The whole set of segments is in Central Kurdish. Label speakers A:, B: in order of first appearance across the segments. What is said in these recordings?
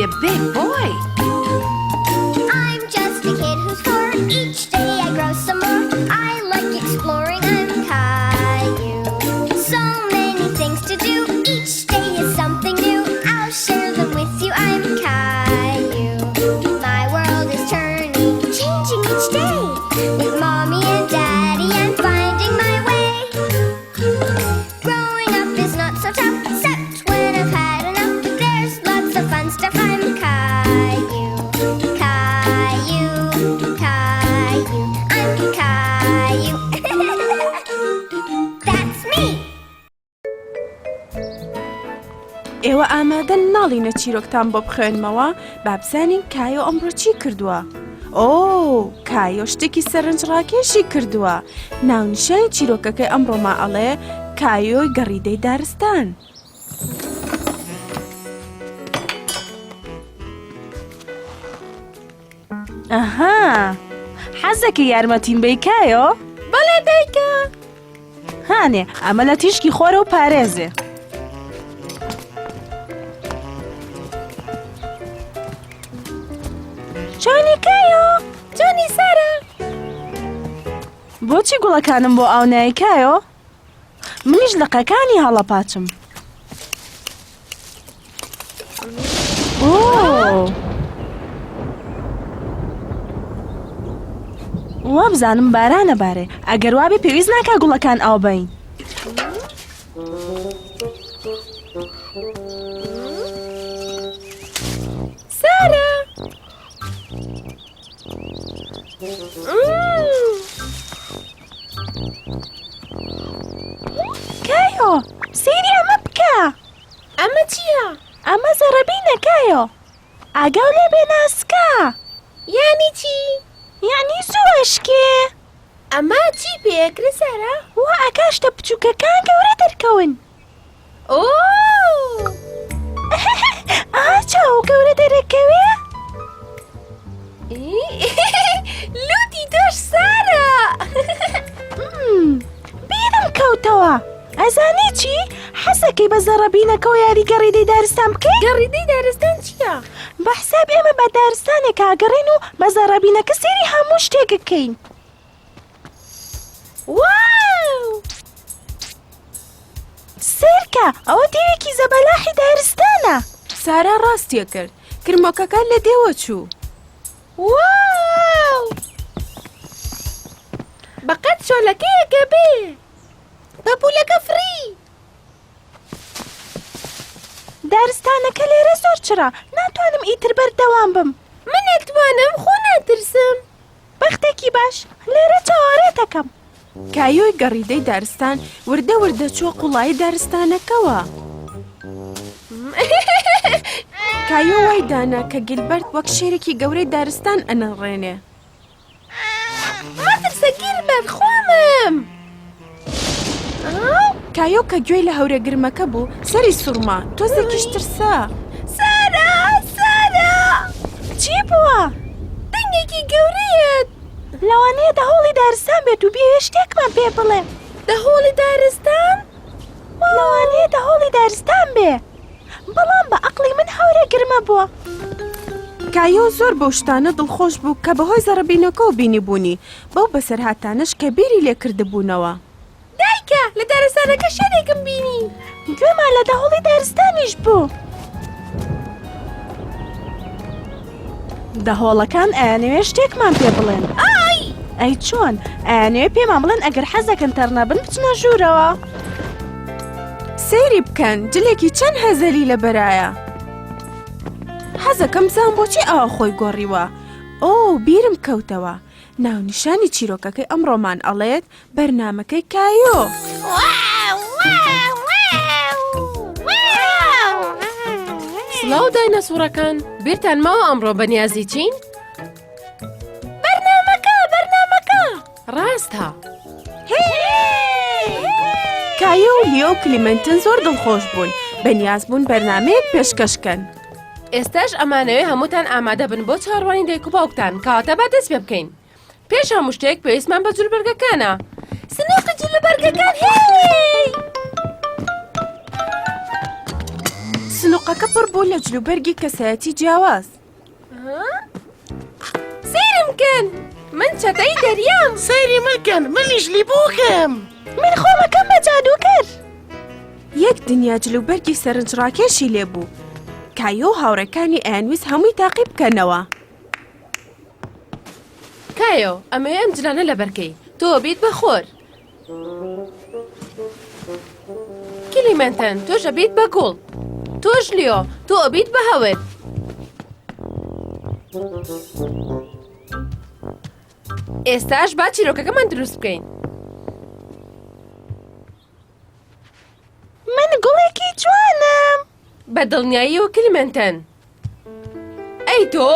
A: a big boy.
B: I'm just a kid who's 4. Each day I grow some more. I like exploring. I'm Caillou. So many things to do. Each day is something new. I'll share them with you. I'm Caillou. My world is turning, changing each day. With mommy and daddy, I'm finding my way. Growing up is not so tough, except when I've had enough. There's lots of fun stuff. I'm Caillou. Caillou, Caillou, I'm Caillou. That's me.
C: ئێوە ئامادەن ناڵینە چیرۆکتان بۆ بخوێنمەوە با بزانین کایۆ ئەمڕۆ چی کردووە. ئۆ کایۆ شتێکی سەرنجڕاکێشی کردووە. ناونیشانی چیرۆکەکەی ئەمڕۆما ئەڵێ کایۆی گەڕیدەی دارستان. ئەها حەزەکە یارمەتیم بەی کایۆ؟ بەڵێ دایکە. هانێ ئەمە لە تیشکی خۆرە و پارێزێ. جۆنی کایۆ، جۆنی سارە. بۆچی گوڵەکانم بۆ ئاو نایی کایۆ؟ منیش لقەکانی هەڵەپاچم. وا بزانم بارانە بارێ، ئەگەر وابێ پێویست ناکا گوڵەکان ئاو بەین. سارە! کایۆ، سەیری ئەمە بکە. ئەمە چییە؟ ئەمە زەڕەبینە کایۆ. ئاگاو لێ بێ ناسکە. یانی چی؟ یانی زۆشکێ. ئەمە چی پێکرێ سارە؟ وا ئەکا شتە بچووکەکان گەورە دەرکەون. ئۆ! ئا چاو گەورە دەرەکەوێ؟ لوتی تۆش سارە! بیرم کەوتەوە. ئەزانی چی؟ حەزەکەی بە زەڕەبینەکە و یاری گەڕیدەی دارستان بکەی؟ گەڕیدەی دارستان چییە؟ بە حساب ئێمە بە دارستانێک ئاگەڕێن و بە زەڕەبینەکە سێری هەموو شتێکەکەین. واو! سێرکە، ئەوە دێوێکی زەبەلاحی دارستانە. سارا ڕاستیە کرد. کرمۆکەکان لە دێوە چوو. واو! بەقەت شۆلەکەیەکە بێ. بەپولەکە فری. دارستانەکە لێرە زۆر چرا. ناتوانم ئیتر بەردەوام بم. من نەتوانم، خۆ ناترسم. بەختێکی باش، لێرە چاوەڕێتەکەم. کایۆی گەڕیدەی دارستان وردە وردە چوە قوڵایی دارستانەکەوە. کایۆ وای دانا کە گیلبەرت وەک شێرێکی گەورەی دارستان ئەنەڕێنێ. مەترسە گیلبەرت، خۆمم. کایۆ کە گوێی لە هەورە گرمەکە بوو سەری سوورما تۆزێکیش ترسا. سارە! سارە! چی بووە؟ دەنگێکی گەورەیەت. لەوانەیە دەهۆڵی دارستان بێت و بێ شتێکمان پێ بڵێ. دەهۆڵی دارستان؟ لەوانەیە دەهۆڵی دارستان بێ. بەڵام بە عەقڵی من هەورە گرمە بووە. کایۆ زۆر بەو شتانە دڵخۆش بوو کە بەهۆی زەڕەبینەکە و بینی بوونی بەو بەسەرهاتانش کە بیری لێ کردبوونەوە. دایکە، لە دارستانەکە شارێکم بینی. گوێمان لە دەهۆڵی دارستانیش بوو. دەهۆڵەکان ئەیانەوێ شتێکمان پێ بڵێن. ئەی چۆن؟ ئەیانەوێ پێمان بڵێن ئەگەر حەزەکەن تەڕنەبن بچنە ژوورەوە. سەیری بکەن، جلێکی چەند هەزەلی لە بەرایە. حەزەکەم بزان بۆچی ئەوە خۆی گۆڕیوە. ئۆ بیرم کەوتەوە. ناونیشانی چیرۆکەکەی ئەمڕۆمان ئەڵێت بەرنامەکەی کایۆ.
D: سڵاو داینەسوورەکان، بیرتان ماوە ئەمڕۆ بەنیازی چین؟
C: بەرنامەکە!
D: ڕاستە.
C: کایۆ و لیۆ و کلیمەنتن زۆر دڵخۆش بوون. بەنیاز بوون بەرنامەیەک پێشکەشکەن.
D: ئێستاش ئەمانەوێ هەمووتان ئامادە بن بۆ چاڕوانی دایک و باوکتان کەواتە با دەست پێ بکەین. پێش هەموو شتێک پێویستمان بە جولبەرگەکانە. سنووقی جولبەرگەکان هێ!
C: تۆقەکە پڕ بوو لە جلوبەرگی کەسایەتی جیاواز.
D: سەیرم کەن من چەتەی دەریام.
A: سەیری مەکەن منیش لیبووکەم.
C: من خۆمەکەم بە جادووکەر. یەک دنیا جلوبەرگی سەرنجڕاکێشی لێبوو. کایۆ و هاوڕێکانی ئەیانویست هەمووی تاقی بکەنەوە.
D: کایۆ ئەمەوێ ئەم جلانە لە بەرکەی تۆ بیت بەخۆر. کلیمەنتەن تۆش ئەبیت بە گوڵ. تۆش لیۆ تۆ ئەبیت بە هەور. ئێستاش با چیرۆکەکەمان دروست بکەین.
C: من گوڵێکی جوانم.
D: بە دڵنیاییەوە کلیمەنتەن. ئەی تۆ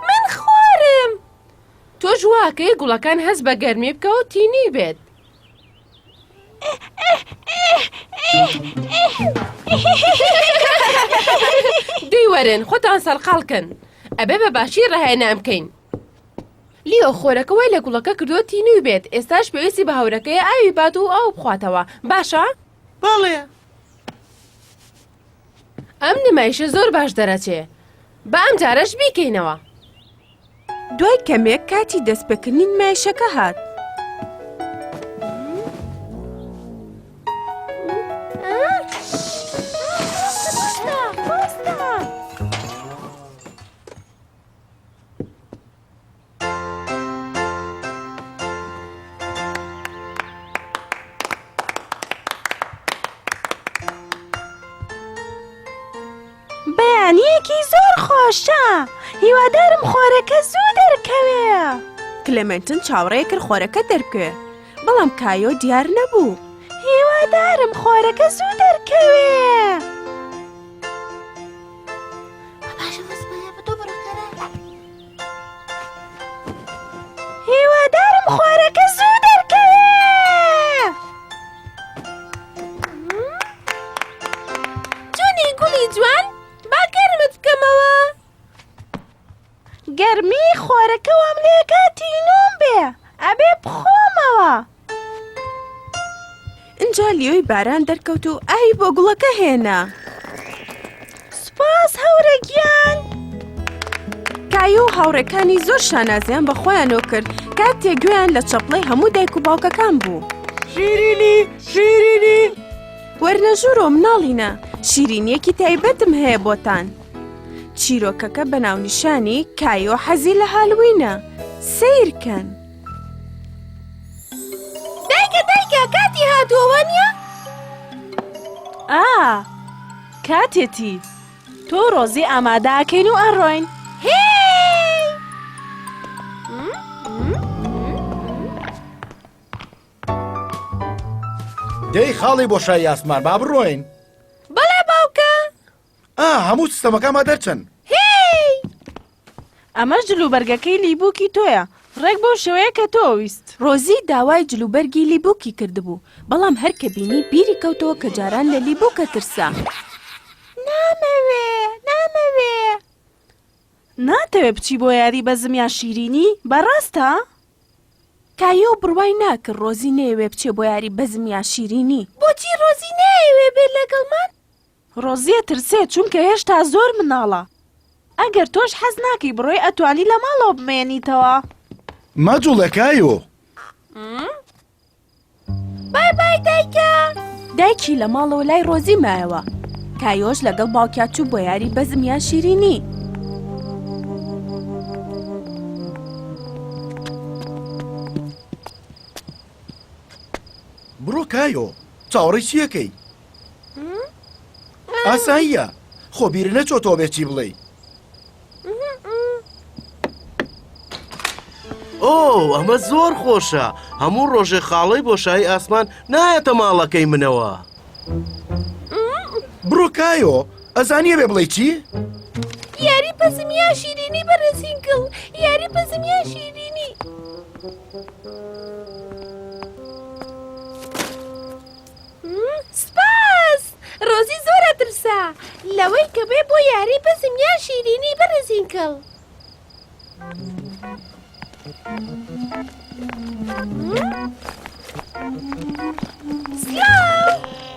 D: من خۆرم. تۆش واکەی گوڵەکان هەست بە گەرمی بکەوە تینی بێت. دوی وەرن خۆتان سەرقاڵکن. ئەبێ بە باشی ڕاهێنان بکەین. لیۆ خۆرەکە وای لە گوڵەکە کردووە تینوی بێت. ئێستاش پێویستی بە هەورەکەی ئاوی بات و ئاو بخواتەوە. باشە؟
A: بەڵێ.
D: ئەم نمایشە زۆر باش دەرەچێ. بە ئەم جارەش بیکەینەوە.
C: دوای کەمێک کاتی دەستپێکردنی نمایشەکە هات. بەیانیەکی زۆر خۆشە. هیوادارم خۆرەکە زوو دەرکەوێ. کلێمەنتن چاوەڕێی کرد خۆرەکە دەرکەوێ. بەڵام کایۆ دیار نەبوو. هیوادارم خۆرەکە زوو دەرکەوێ. هیوادارم خۆرەکە زوو دەرکەوێ.
D: جوانی گوڵی جوان با گەرمت بکەمەوە.
C: گەرمی خۆرەکە وام لێکاتی نۆم بێ. ئەبێ بخۆمەوە. اینجا لیۆی باران دەرکەوت و ئاوی بۆ گوڵەکە هێنا. سوپاس هەورەگیان. کایۆ و هاوڕێکانی زۆر شانازیان بە خۆیانەوە کرد کاتێک گوێیان لە چەپڵەی هەموو دایک و باوکەکان بوو.
A: شیرینی شیرینی.
C: وەرنەژوورۆ مناڵینە. شیرینیەکی تایبەتم هەیە بۆتان. چیرۆکەکە بە ناونیشانی کایۆ حەزی لە هالوینە. سیرکەن.
D: دایکە کاتی هاتووە نییە؟
C: کاتێتی. تۆ ڕۆزی ئامادەکەین و ئەڕۆین.
D: هێی!
E: دەی خاڵی بۆ شای ئاسمان با بڕۆین.
D: بەڵێ باوکە.
E: هەموو سیستەمەکەمە دەرچن.
D: هێی!
C: ئەمەش جلوبەرگەکەی لیبووکی تۆیە. ڕێک بۆ شێوەیە کە تۆ ویست. ڕۆزی داوای جلوبەرگی لیبووکی کردبوو. بەڵام هەر کە بینی بیری کەوتەوە کە جاران لە لیبووکە ترسا. نامەوێ. ناتەوێ بچی بۆ یاری بە زمیا شیرینی؟ بەڕاستە؟ کایۆ بڕوای ناکرد ڕۆزی نەیەوێ بچێ بۆ یاری بە زمیا شیرینی.
D: بۆچی ڕۆزی نایەوێ بێت لەگەڵمان؟
C: ڕۆزیە ترسێت چونکە هێشتا زۆر مناڵە. ئەگەر تۆش حەز ناکەی بڕۆی ئەتوانی لە ماڵەوە بمێنیتەوە.
E: مەجوڵەکایۆ.
D: بای دایکە.
C: دایکی لە ماڵەوە لای ڕۆزی مایەوە. کایۆش لەگەڵ باوکیا چوو بۆ یاری بە زمیا شیرینی.
E: بڕۆ کایۆ چاوەڕێی چیەکەی؟ ئاساییە. خۆ بیرە نەچۆتەوە بێ چی بڵێ.
A: ئەمە زۆر خۆشە. هەموو ڕۆژێ خاڵەی بۆ شای ئاسمان نایەتە ماڵەکەی منەوە.
E: بڕۆ کایۆ ئەزانیە بێ بڵێ چی؟
D: یاری بە زمیا شیرینی بەرەسینکڵ. یاری بە زمیا شیرینی. سپاس! ڕۆزی زۆرە ترسا لەوەی کە بێ بۆ یاری بە زمیا شیرینی بەرەزینکڵ.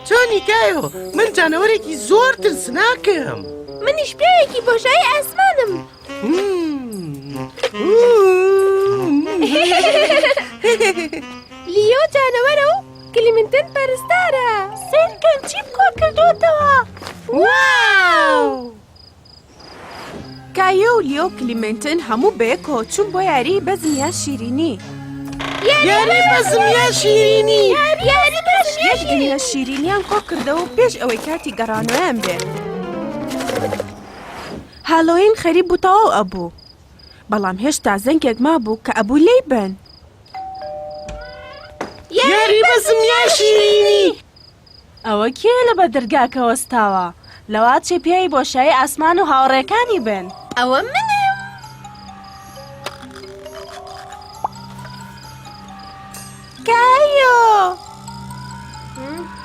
A: چۆنی بینی کایۆ من جانەوەرێکی زۆر ترسناکەم.
C: منیش پیاوێکی بۆشایی ئاسمانم.
D: لیۆ جانەوەرە و کلیمنتن پەرستارە.
C: سیرکەن چی بکۆ کردوتەوە؟ واو! کایۆ و لیۆ کلیمنتن هەموو بەیەکەوە چوون بۆ یاری بەزم یا شیرینی.
A: یاری بەزم یا شیرینی.
C: یەک دنیا شیرینیان کۆ کردەوە پێش ئەوەی کاتی گەڕانەوەیان بێ. هالۆین خەریب بوو تەواو ئەبوو. بەڵام هێشتا زەنگێک مابوو کە ئەبوو لێی بن.
A: یاری بەزم یا شیرینی.
F: ئەوە کێ لە بە دەرگاکە وەستاوە؟ لەوا چێ پیاوی بۆشایی ئاسمان و هاوڕێکانی بن.
D: ئەوە منم.
C: کایۆ!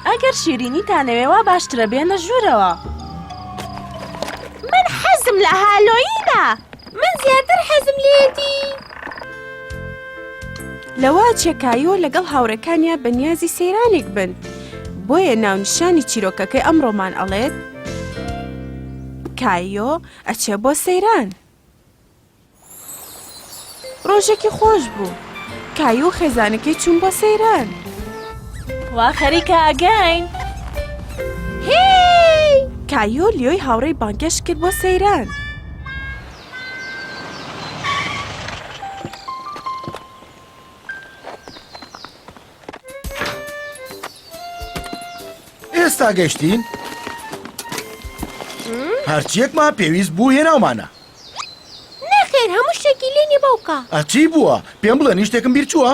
F: ئەگەر شیرینی تانەوێوا باشترە بێنە ژوورەوە.
C: من حەزم لە هالۆیینە.
D: من زیاتر حەزم لێتی.
C: لەوە چێکایۆ لەگەڵ هاوڕەکانیا بەنیازی سەیرانێک بن. بۆیە ناونیشانی چیرۆکەکەی ئەمڕۆمان ئەڵێت کایۆ ئەچێ بۆ سەیران. ڕۆژێکی خۆش بوو. کایۆ خێزانەکەی چوون بۆ سەیران.
F: وا خەریکە ئاگاین.
C: هی! کایۆ لیۆی هاوڕێی بانگێش کرد بۆ سەیران.
E: ئێستا گەشتین؟ هەرچیەکمان پێویست بوو هێناومانە.
D: نەخێر هەموو شتێکی لێ نیە باوکە.
E: ئەچی بووە؟ پێم بڵێ شتێکم بیر چووە؟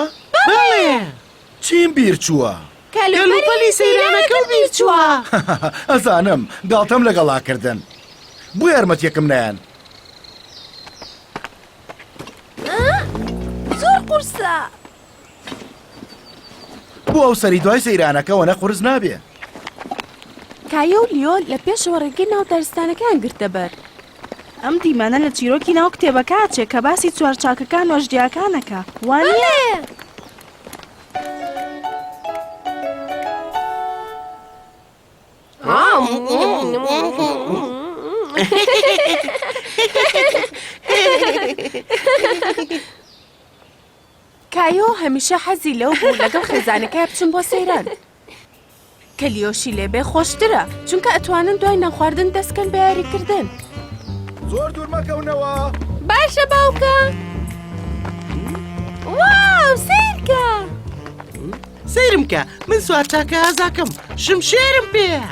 A: بەڵێ
E: چیم بیر چووە؟
A: کەلوپەلی سەیرانەکە و بیر چووە.
E: ئەزانم گاڵتەم لەگەڵاکردن. بۆ یارمەتیەکم نەیان.
C: زۆر قورسە.
E: بۆ ئەو سەری دوای سەیرانەکەەوە نەقورس نابێ.
C: کایۆ و لیۆ لە پێشەوە ڕێگەی ناو دارستانەکان گرتە بەر.
F: ئەم دیمانە لە چیرۆکی ناو کتێبەکاتێک کە باسی چوارچاکەکان وەژدیاکانەکە. وانە؟
C: کایۆ هەمیشە حەزی لەو بوو لەگەڵ خێزانەکەی بچن بۆ سەیران. کە لیۆشی لێبێ خۆشترە چونکە ئەتوانن دوای نەخواردن دەستکەن بە یاریکردن.
E: زۆر دوور مەکەونەوە.
D: باشە باوکە.
C: واو سیرکە!
A: سەیرم کە من سوارچاکە ئازاکەم شمشێرم پێە.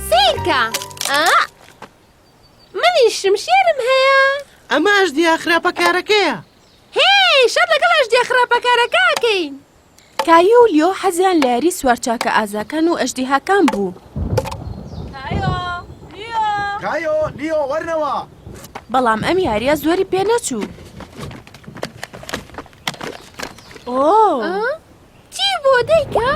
D: سیرکە. منیش شمشێرم هەیە.
A: ئەمە ئەژدیا خراپەکارەکەیە.
D: هی شەر لەگەڵ ئەژدیا خراپەکارەکەکەین.
C: کایۆ و لیۆ حەزیان لە یاری سوارچاکە ئازاکان و ئەژدیهاکان بوو.
E: کایۆ لیۆ وەرنەوە.
C: بەڵام ئەم یاریە زۆری پێ نەچوو.
D: چی بۆ دەیکە؟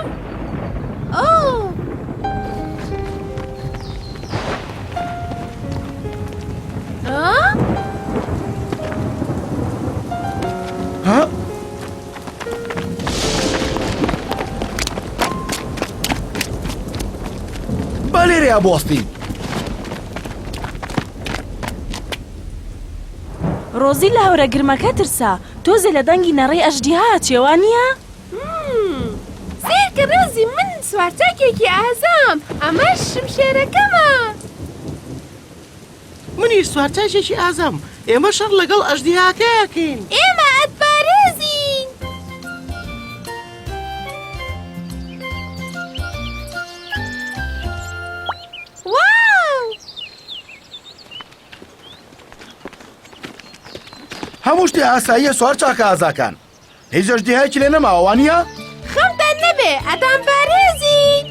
E: ها؟ با لێرەیە بۆستی.
F: ڕۆزی لە هەورە گرمەکە ترسا. تۆزێ لە دەنگی نەڕێی ئەژدیها چێوانە؟
D: سیرکە ڕۆزی من سوارچاکێکی ئازام. ئەمەش شمشێرەکەمە.
A: منیش سوارچاکێکی ئازام. ئێمە شەڕ لەگەڵ ئەژدیهاکەیەکەین.
D: ئێمە ئەتپارێزین. واو!
E: هەموو شتێ ئاساییە سوارچاکە ئازاکان. هیچ ئەژدیهایەکی لێ نەماوە وانە؟
D: خەمتان نەبێ ئەتان پارێزین.